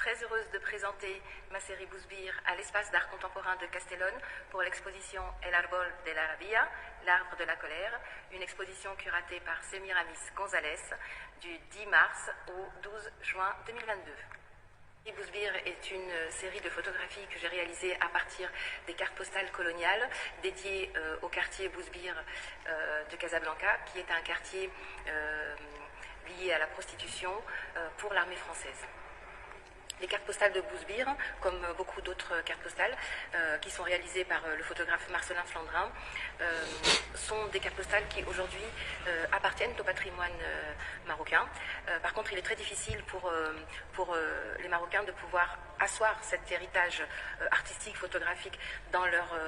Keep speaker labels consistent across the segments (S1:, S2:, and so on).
S1: Très heureuse de présenter ma série Bouzbir à l'espace d'art contemporain de Castellón pour l'exposition El Árbol de la Rabia, l'arbre de la colère, une exposition curatée par Semiramis González du 10 mars au 12 juin 2022. Bouzbir est une série de photographies que j'ai réalisées à partir des cartes postales coloniales dédiées au quartier Bouzbir de Casablanca, qui est un quartier lié à la prostitution pour l'armée française. Les cartes postales de Bouzbir, comme beaucoup d'autres cartes postales qui sont réalisées par le photographe Marcelin Flandrin, sont des cartes postales qui aujourd'hui appartiennent au patrimoine marocain. Par contre, il est très difficile pour les Marocains de pouvoir asseoir cet héritage artistique, photographique dans leur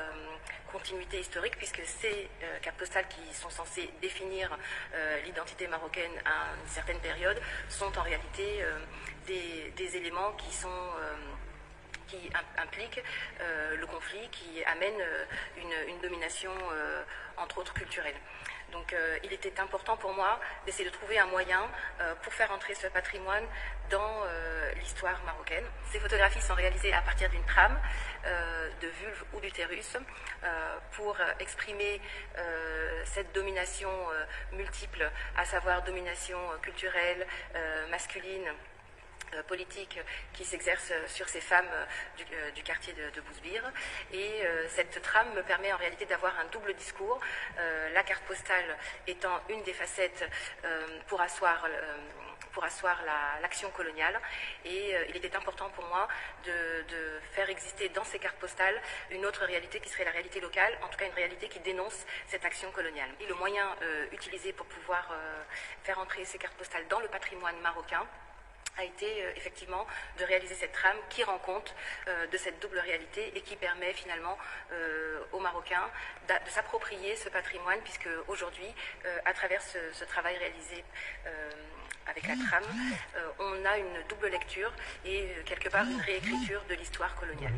S1: continuité historique, puisque ces cartes postales qui sont censées définir l'identité marocaine à une certaine période sont en réalité des éléments qui impliquent le conflit, qui amènent une domination, entre autres, culturelle. Donc il était important pour moi d'essayer de trouver un moyen pour faire entrer ce patrimoine dans l'histoire marocaine. Ces photographies sont réalisées à partir d'une trame de vulve ou d'utérus pour exprimer cette domination multiple, à savoir domination culturelle, masculine, politique qui s'exerce sur ces femmes du quartier de Bouzbir. Et cette trame me permet en réalité d'avoir un double discours, la carte postale étant une des facettes pour asseoir l'action coloniale. Et il était important pour moi de faire exister dans ces cartes postales une autre réalité qui serait la réalité locale, en tout cas une réalité qui dénonce cette action coloniale. Et le moyen utilisé pour pouvoir faire entrer ces cartes postales dans le patrimoine marocain a été effectivement de réaliser cette trame qui rend compte de cette double réalité et qui permet finalement aux Marocains de s'approprier ce patrimoine, puisque aujourd'hui, à travers ce travail réalisé avec la trame, on a une double lecture et quelque part une réécriture de l'histoire coloniale.